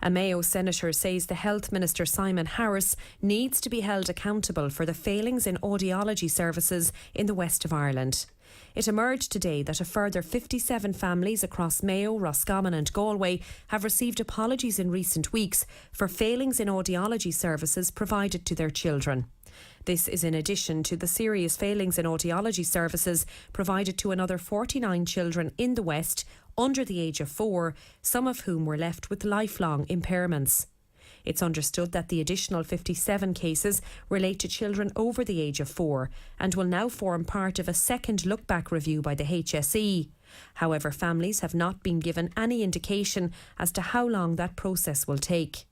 A Mayo senator says the Health Minister Simon Harris needs to be held accountable for the failings in audiology services in the west of Ireland. It emerged today that a further 57 families across Mayo, Roscommon and Galway have received apologies in recent weeks for failings in audiology services provided to their children. This is in addition to the serious failings in audiology services provided to another 49 children in the West under the age of 4, some of whom were left with lifelong impairments. It's understood that the additional 57 cases relate to children over the age of 4 and will now form part of a second look-back review by the HSE. However, families have not been given any indication as to how long that process will take.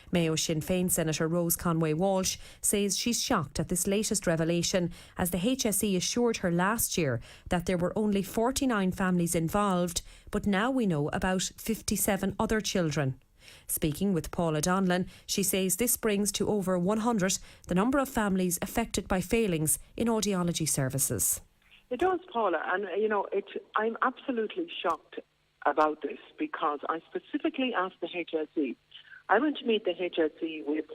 Mayo Sinn Féin Senator Rose Conway-Walsh says she's shocked at this latest revelation, as the HSE assured her last year that there were only 49 families involved, but now we know about 57 other children. Speaking with Paula Donellan, she says this brings to over 100 the number of families affected by failings in audiology services. It does, Paula, and I'm absolutely shocked about this because I specifically asked the HSE. I went to meet the HSE with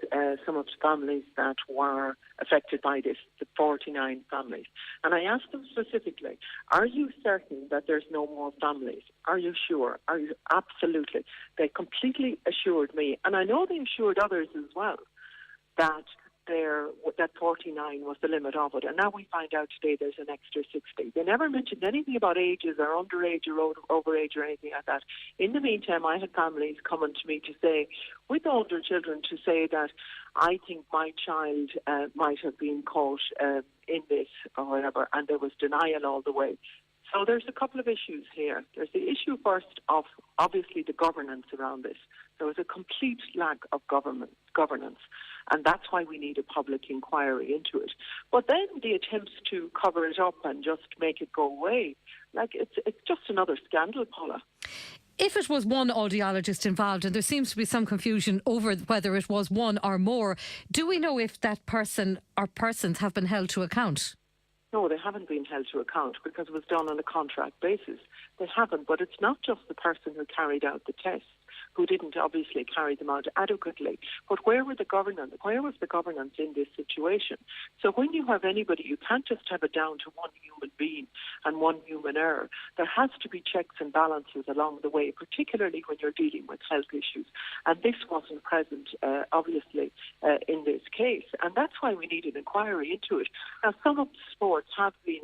some of the families that were affected by this, the 49 families. And I asked them specifically, are you certain that there's no more families? Are you sure? Are you? Absolutely. They completely assured me, and I know they assured others as well, that 49 was the limit of it. And now we find out today there's an extra 60. They never mentioned anything about ages or underage or overage or anything like that. In the meantime, I had families coming to me to say, with older children, to say that I think my child might have been caught in this or whatever, and there was denial all the way. So there's a couple of issues here. There's the issue first of obviously the governance around this. There was a complete lack of governance, and that's why we need a public inquiry into it. But then the attempts to cover it up and just make it go away, it's just another scandal, Paula. If it was one audiologist involved, and there seems to be some confusion over whether it was one or more, do we know if that person or persons have been held to account? No, they haven't been held to account because it was done on a contract basis. They haven't, but it's not just the person who carried out the tests who didn't obviously carry them out adequately. But where was the governance in this situation? So when you have anybody, you can't just have it down to one human being and one human error. There has to be checks and balances along the way, particularly when you're dealing with health issues. And this wasn't present, obviously, in this case. And that's why we need an inquiry into it. Now, some of the supports have been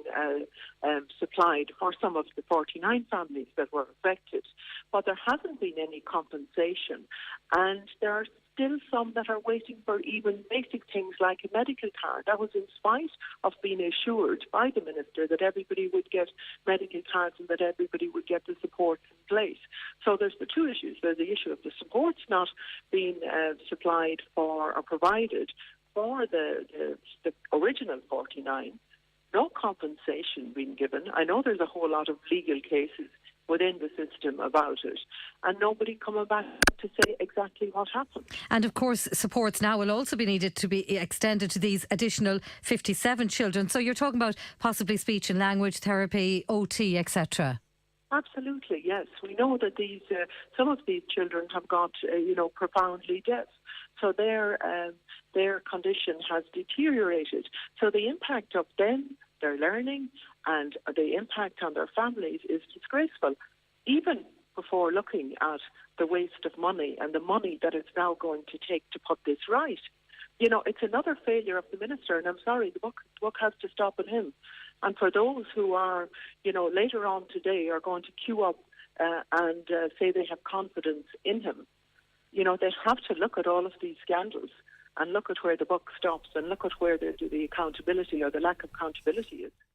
supplied for some of the 49 families that were affected, but there hasn't been any compensation, and there are still some that are waiting for even basic things like a medical card. That was in spite of being assured by the Minister that everybody would get medical cards and that everybody would get the support in place. So there's the two issues. There's the issue of the supports not being supplied for or provided for the original 49, no compensation being given. I know there's a whole lot of legal cases within the system about it, and nobody coming back to say exactly what happened. And of course, supports now will also be needed to be extended to these additional 57 children. So you're talking about possibly speech and language therapy, OT, etc. Absolutely, yes. We know that some of these children have got, profoundly deaf. So their condition has deteriorated. So the impact of them, their learning, and the impact on their families is disgraceful, even before looking at the waste of money and the money that it's now going to take to put this right. It's another failure of the Minister, and I'm sorry, the buck has to stop at him. And for those who are, later on today are going to queue up and say they have confidence in him, they have to look at all of these scandals and look at where the buck stops and look at where the accountability or the lack of accountability is.